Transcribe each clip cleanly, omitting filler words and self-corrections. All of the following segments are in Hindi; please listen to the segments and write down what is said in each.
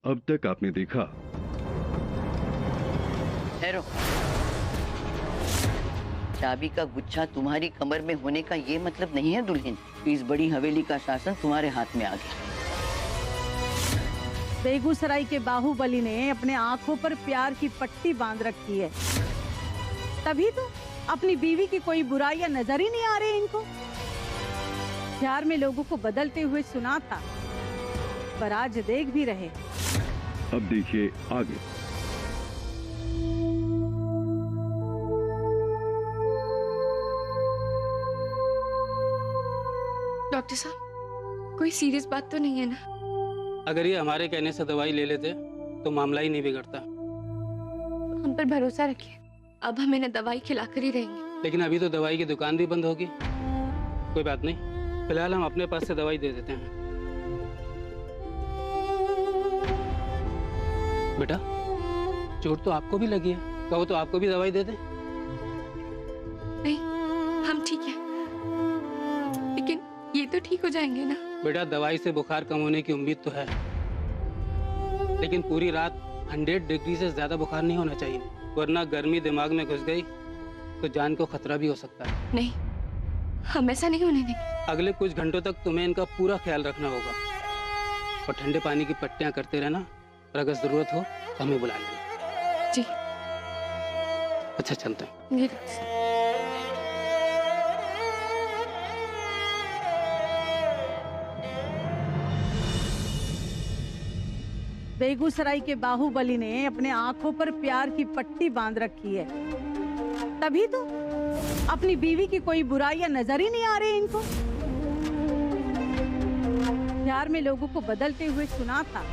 अब तक आपने देखा। ठहरो। चाबी का गुच्छा तुम्हारी कमर में होने का ये मतलब नहीं है दुल्हन, इस बड़ी हवेली का शासन तुम्हारे हाथ में आ गया। बेगूसराय के बाहुबली ने अपने आंखों पर प्यार की पट्टी बांध रखी है, तभी तो अपनी बीवी की कोई बुराइयां नजर ही नहीं आ रही इनको। प्यार में लोगों को बदलते हुए सुना था, पर आज देख भी रहे। अब देखिए आगे। डॉक्टर साहब, कोई सीरियस बात तो नहीं है ना? अगर ये हमारे कहने से दवाई ले लेते तो मामला ही नहीं बिगड़ता। हम पर भरोसा रखिए, अब हम इन्हें दवाई खिलाकर ही रहेंगे। लेकिन अभी तो दवाई की दुकान भी बंद होगी। कोई बात नहीं, फिलहाल हम अपने पास से दवाई दे देते हैं। बेटा, चोट तो आपको भी लगी है, कहो तो आपको भी दवाई दे दें? नहीं, हम ठीक हैं, लेकिन ये तो ठीक हो जाएंगे ना? बेटा, दवाई से बुखार कम होने की उम्मीद तो है, लेकिन पूरी रात 100 डिग्री से ज्यादा बुखार नहीं होना चाहिए, वरना गर्मी दिमाग में घुस गई तो जान को खतरा भी हो सकता है। नहीं, हम ऐसा नहीं होने देंगे। अगले कुछ घंटों तक तुम्हें इनका पूरा ख्याल रखना होगा और ठंडे पानी की पट्टियां करते रहना, और अगर जरूरत हो तो हमें बुला लेना। जी। अच्छा, चलते हैं। जी। बेगूसराय के बाहुबली ने अपने आंखों पर प्यार की पट्टी बांध रखी है, तभी तो अपनी बीवी की कोई बुराइयां नजर ही नहीं आ रही इनको। प्यार में लोगों को बदलते हुए सुना था,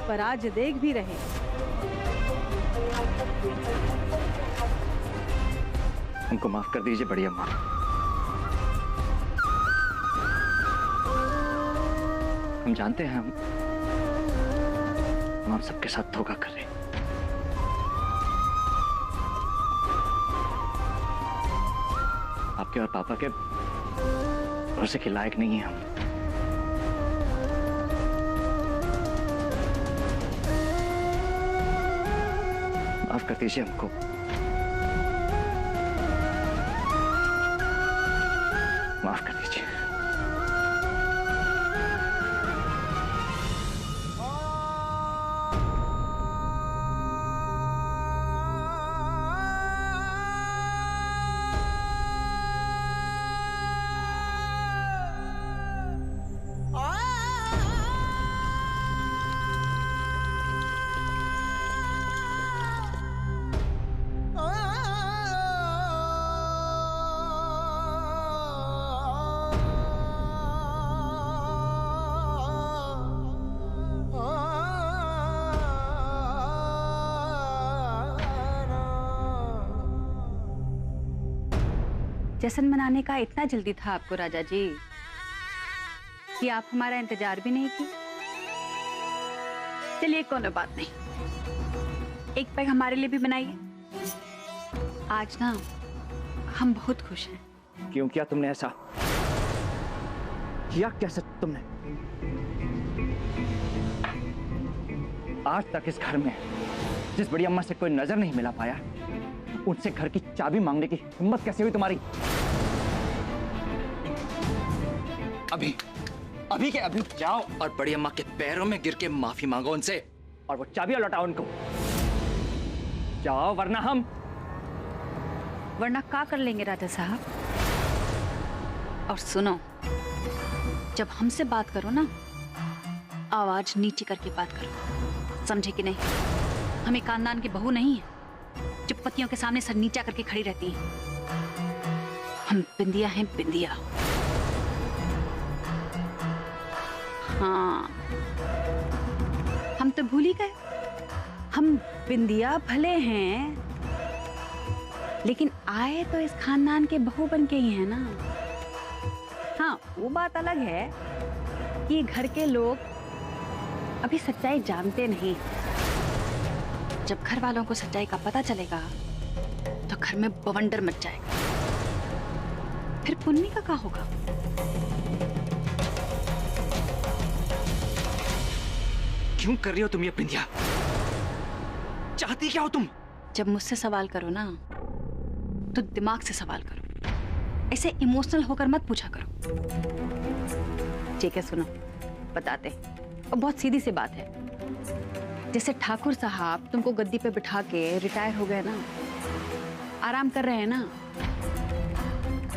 पर आज देख भी रहे। हमको माफ कर दीजिए बड़ी अम्मा। हम जानते हैं हम सबके साथ धोखा कर रहे हैं। आपके और पापा के भरोसे के लायक नहीं है हम। माफ कर दीजिए हमको। माफ कर दीजिए। जश्न मनाने का इतना जल्दी था आपको राजा जी कि आप हमारा इंतजार भी नहीं की। चलिए, कोई बात नहीं, एक पैग हमारे लिए भी बनाइए। आज ना हम बहुत खुश हैं। क्यों किया तुमने ऐसा? किया कैसे तुमने? आज तक इस घर में जिस बड़ी अम्मा से कोई नजर नहीं मिला पाया, उनसे घर की चाबी मांगने की हिम्मत कैसे हुई तुम्हारी? अभी के अभी जाओ और बड़ी अम्मा के पैरों में गिर के माफी मांगो उनसे, और वो चाबियां लौटाओ उनको। जाओ, वरना क्या कर लेंगे राजा साहब? और सुनो, जब हमसे बात करो ना, आवाज नीचे करके बात करो, समझे कि नहीं? हमें खानदान की बहू नहीं है जो पतियों के सामने सर नीचा करके खड़ी रहती है। हम बिंदिया हैं, बिंदिया। हाँ, हम तो भूल ही गए, हम बिंदिया भले हैं, लेकिन आए तो इस खानदान के बहू बन के ही है ना। हाँ, वो बात अलग है कि घर के लोग अभी सच्चाई जानते नहीं। जब घर वालों को सच्चाई का पता चलेगा तो घर में बवंडर मच जाएगा। फिर पुन्नी का क्या होगा? क्यों कर रही हो तुम ये बिंदिया? चाहती क्या हो तुम? जब मुझसे सवाल करो ना तो दिमाग से सवाल करो, ऐसे इमोशनल होकर मत पूछा करो। ठीक है, सुनो बताते हैं। और बहुत सीधी सी बात है, जैसे ठाकुर साहब तुमको गद्दी पे बिठा के रिटायर हो गए ना, आराम कर रहे हैं ना,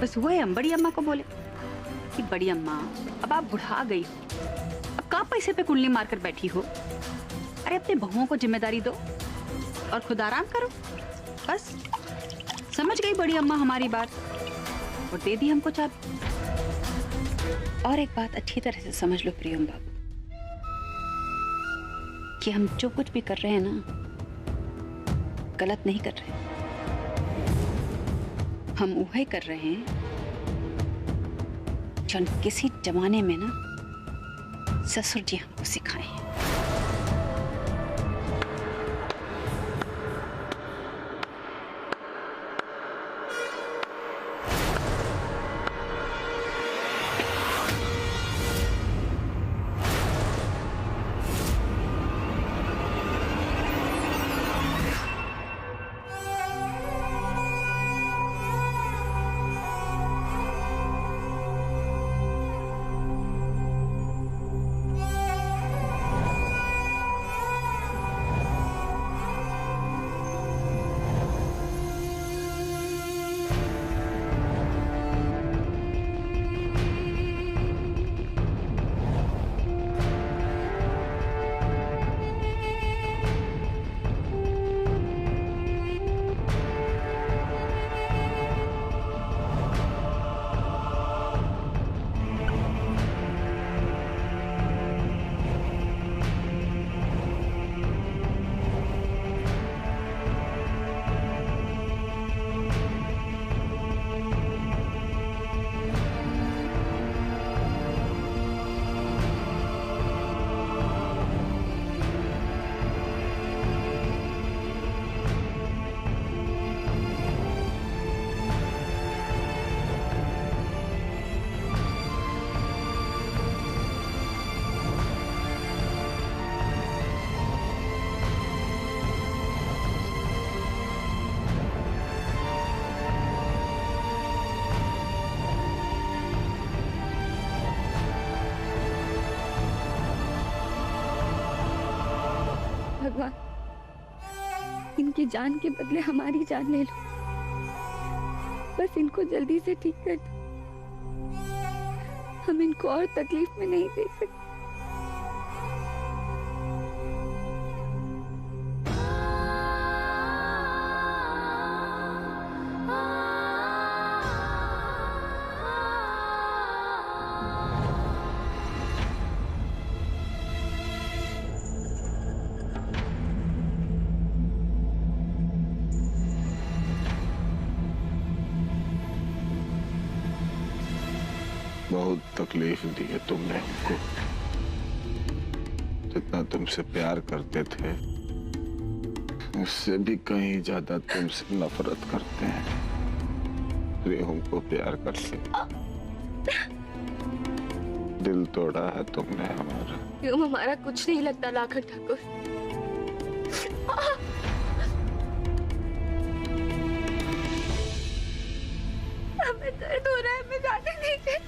बस वही हम बड़ी अम्मा को बोले कि बड़ी अम्मा अब आप बुढ़ा गई हो, अब कहाँ पैसे पे कुंडली मारकर बैठी हो, अरे अपने बहुओं को जिम्मेदारी दो और खुद आराम करो। बस समझ गई बड़ी अम्मा हमारी बात और दे दी हमको चाबी। और एक बात अच्छी तरह से समझ लो प्रियम बाबू, कि हम जो कुछ भी कर रहे हैं ना, गलत नहीं कर रहे। हम वही कर रहे हैं जो किसी जमाने में ना ससुर जी हमको सिखाए हैं। भगवान, इनकी जान के बदले हमारी जान ले लो, बस इनको जल्दी से ठीक कर दो। हम इनको और तकलीफ में नहीं देख सकते। बहुत तकलीफ दी है तुमने हमको। जितना तुमसे प्यार करते थे उससे भी कहीं ज्यादा तुमसे नफरत करते हैं। रेहम को प्यार करते, दिल तोड़ा है तुमने हमारा। तुम हमारा कुछ नहीं लगता लाखन ठाकुर। हमें दर्द हो रहा है, हमें जाने दीजिए।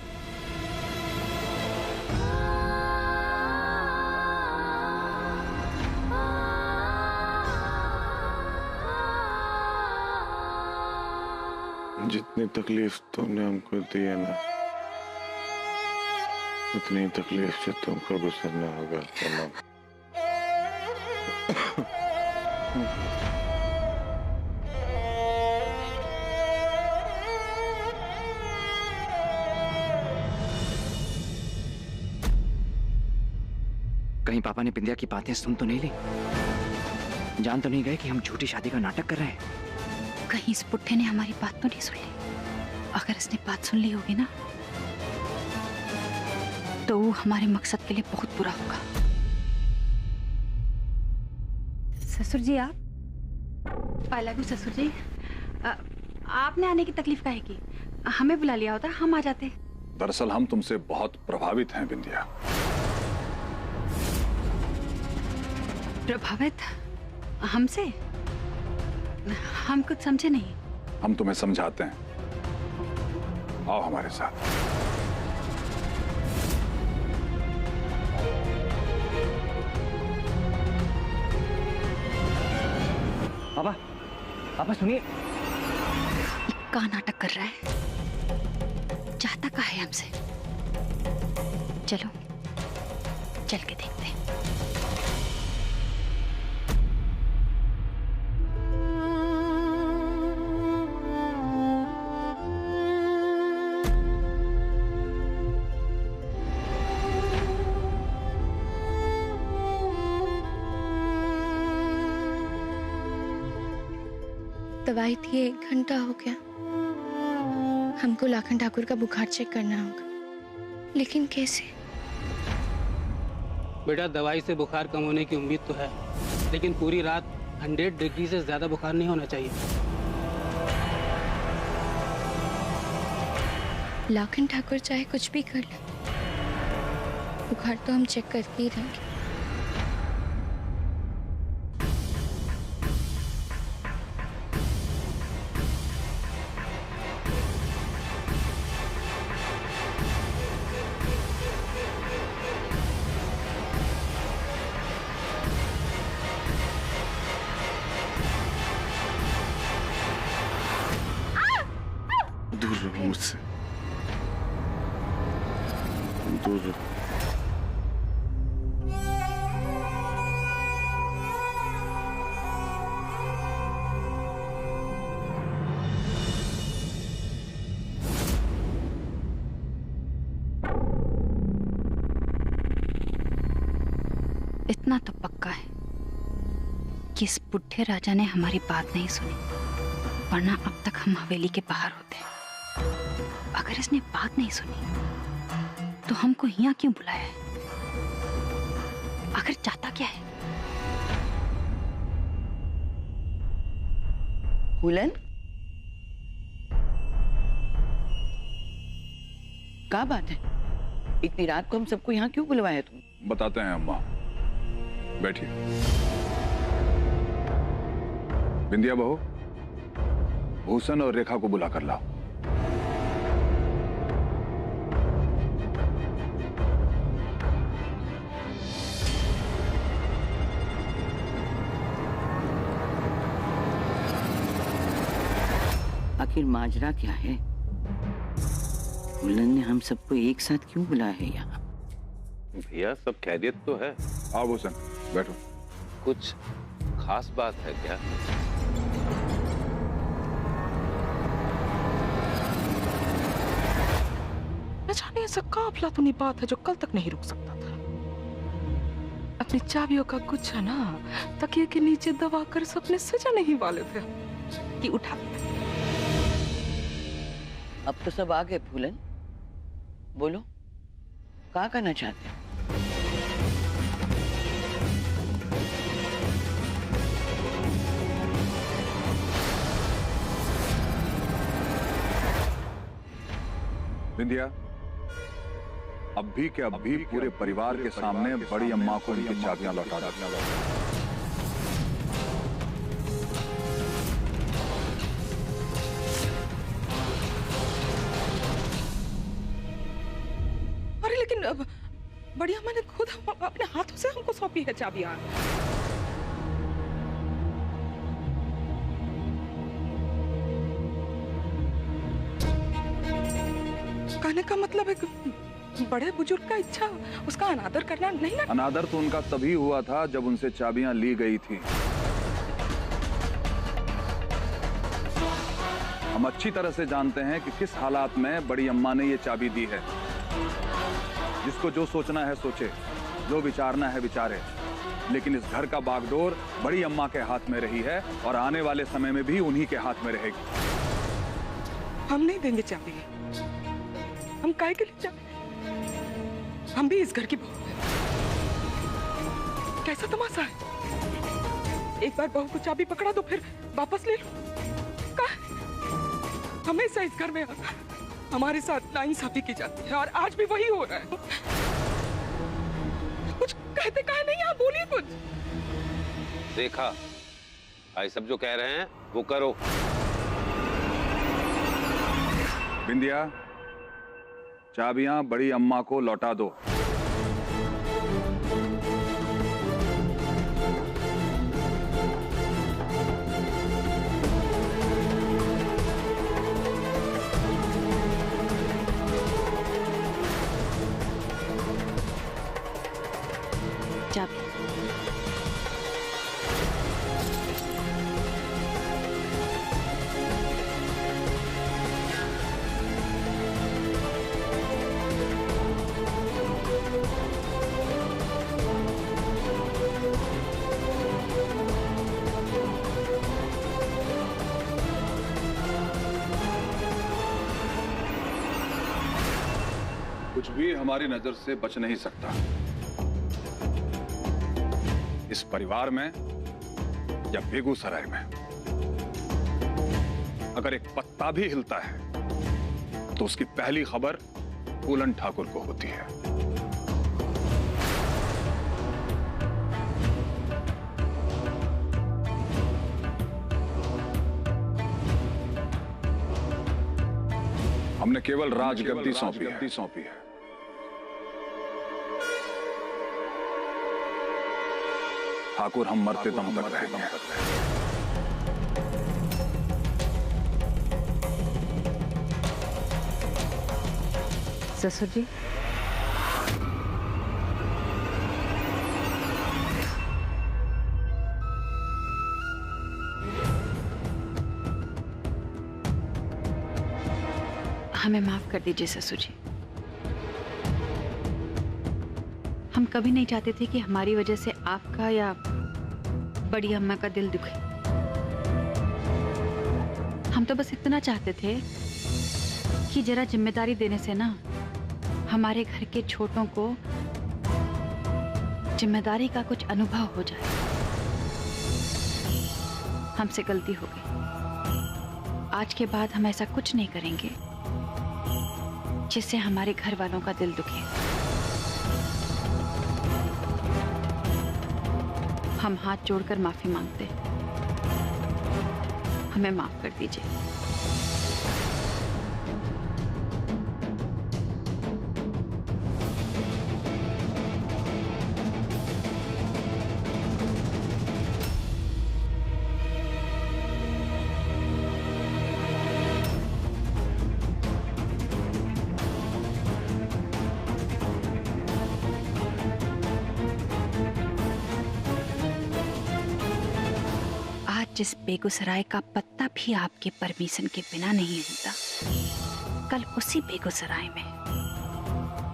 जितनी तकलीफ तुमने हमको दी है ना, उतनी तकलीफ से तुमको गुजरना होगा तमाम। कहीं पापा ने बिंदिया की बातें सुन तो नहीं ली? जान तो नहीं गए कि हम झूठी शादी का नाटक कर रहे हैं? कहीं इस पुट्ठे ने हमारी बात तो नहीं सुन ली? अगर इसने बात सुन ली होगी ना तो वो हमारे मकसद के लिए बहुत बुरा होगा। ससुर जी आप? आई लव यू ससुर जी। आपने आने की तकलीफ काहे की? हमें बुला लिया होता, हम आ जाते। दरअसल हम तुमसे बहुत प्रभावित हैं बिंदिया। प्रभावित हमसे? हम कुछ समझे नहीं। हम तुम्हें समझाते हैं, आओ हमारे साथ। पापा, पापा सुनिए। क्या नाटक कर रहा है? चाहता क्या है हमसे? चलो चल के देखते हैं। दवाई थी, 1 घंटा हो गया। हमको लाखन ठाकुर का बुखार चेक करना होगा, लेकिन कैसे? बेटा, दवाई से बुखार कम होने की उम्मीद तो है, लेकिन पूरी रात 100 डिग्री से ज्यादा बुखार नहीं होना चाहिए। लाखन ठाकुर चाहे कुछ भी कर ले, बुखार तो हम चेक करके ही रहेंगे। दूर रहो मुझसे, दूर रहो। इतना तो पक्का है कि इस बुढ़े राजा ने हमारी बात नहीं सुनी, वरना अब तक हम हवेली के बाहर होते। अगर इसने बात नहीं सुनी तो हमको यहाँ क्यों बुलाया है? आखिर चाहता क्या है? फूलन, क्या बात है? इतनी रात को हम सबको यहाँ क्यों बुलवाया तुम? बताते हैं अम्मा, बैठिए। बिंदिया बहू, भूषण और रेखा को बुला कर लाओ। आखिर माजरा क्या है? फूलन ने हम सबको एक साथ क्यों बुलाया है यहाँ? भैया, सब खैरियत तो है। आओ भूषण, बैठो। कुछ खास बात है क्या? न जाने ऐसा क्या अफलातूनी बात है जो कल तक नहीं रुक सकता था। अपनी चाबियों का गुच्छा ना तकिए के नीचे दबाकर सपने सजा नहीं वाले थे कि उठा। अब तो सब आ गए। फूलन, बोलो, क्या करना चाहते हैं? बिंदिया, अब भी के अब भी पूरे परिवार के सामने बड़ी अम्मा को उनकी चाबियां लौटा दो। अरे लेकिन अब बड़ी अम्मा ने खुद अपने हाथों से हमको सौंपी है चाबियां। कहने का मतलब है कि बड़े बुजुर्ग का इच्छा उसका अनादर करना नहीं ना? अनादर तो उनका तभी हुआ था जब उनसे चाबियां ली गई थी। हम अच्छी तरह से जानते हैं कि किस हालात में बड़ी अम्मा ने ये चाबी दी है। जिसको जो सोचना है सोचे, जो विचारना है विचारे, लेकिन इस घर का बागडोर बड़ी अम्मा के हाथ में रही है और आने वाले समय में भी उन्हीं के हाथ में रहेगी। हम नहीं देंगे चाबी। हम काहे के लिए चाबी? हम भी इस घर की बहू हैं। कैसा तमाशा है? एक बार बहू को चाबी पकड़ा तो फिर वापस ले लो। हमेशा इस घर में हमारे साथ नाइंसाफी की जाती है और आज भी वही हो रहा है। कुछ कहते काहे नहीं? आप बोलिए कुछ। देखा, भाई सब जो कह रहे हैं वो करो। बिंदिया, चाबियां बड़ी अम्मा को लौटा दो। चाबी। कुछ भी हमारी नजर से बच नहीं सकता। इस परिवार में या बेगूसराय में अगर एक पत्ता भी हिलता है तो उसकी पहली खबर फूलन ठाकुर को होती है। हमने केवल राजगद्दी सौंपी है। ठाकुर हम मरते दम तक रहेंगे। ससुर जी, हमें माफ कर दीजिए ससुर जी। हम कभी नहीं चाहते थे कि हमारी वजह से आपका या बड़ी अम्मा का दिल दुखे। हम तो बस इतना चाहते थे कि जरा जिम्मेदारी देने से ना हमारे घर के छोटों को जिम्मेदारी का कुछ अनुभव हो जाए। हमसे गलती हो गई। आज के बाद हम ऐसा कुछ नहीं करेंगे जिससे हमारे घर वालों का दिल दुखे। हम हाथ जोड़कर माफी मांगते हैं। हमें माफ कर दीजिए। जिस बेगूसराय का पत्ता भी आपके परमिशन के बिना नहीं हिलता, कल उसी बेगूसराय में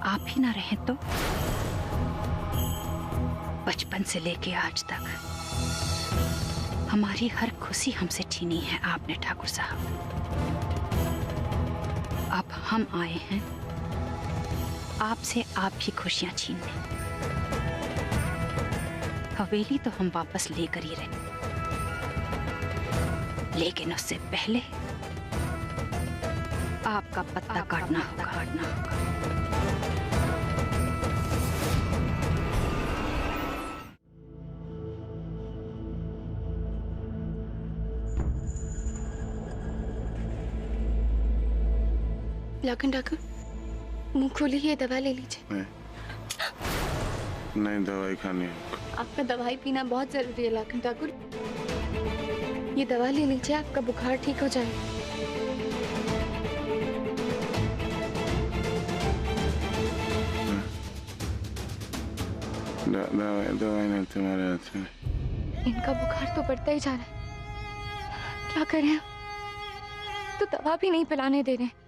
आप ही ना रहे तो? बचपन से लेके आज तक हमारी हर खुशी हमसे छीनी है आपने ठाकुर साहब। अब हम आए हैं आपसे आपकी खुशियां छीनने। हवेली तो हम वापस लेकर ही रहे, लेकिन उससे पहले आपका पत्ता काटना होगा। लाखन ठाकुर, मुंह खोली, ये दवा ले लीजिए। नहीं, दवाई खानी है। आपका दवाई पीना बहुत जरूरी है लाखन ठाकुर। ये दवा ले लीजिए, आपका बुखार ठीक हो जाए। दवाई नहीं तुम्हारे हाथ में। इनका बुखार तो बढ़ता ही जा रहा है। क्या करें? तो दवा भी नहीं पिलाने दे रहे।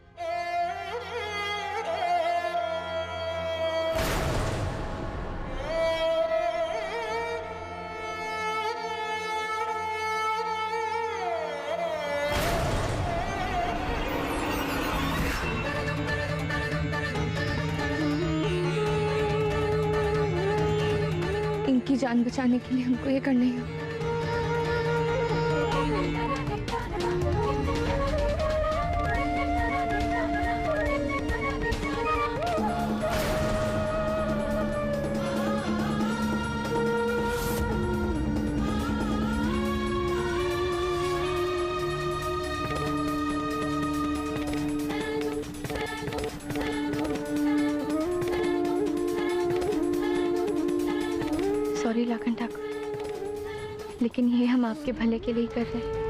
इनकी जान बचाने के लिए हमको ये करना ही होगा। सॉरी लाखन ठाकुर, लेकिन ये हम आपके भले के लिए ही कर रहे हैं।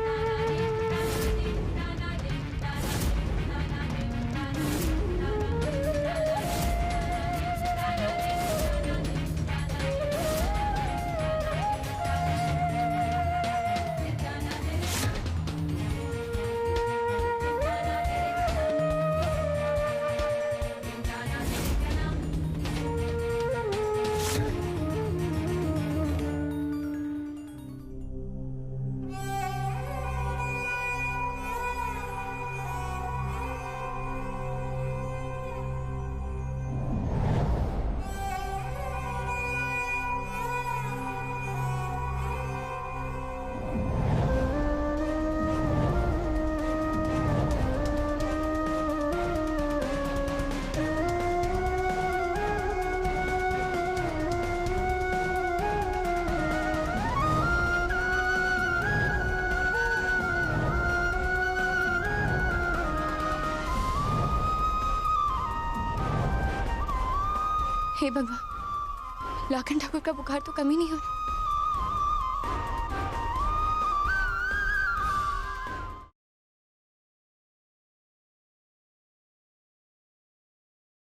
हे भगवान, लाखन ठाकुर का बुखार तो कम ही नहीं हो रहा।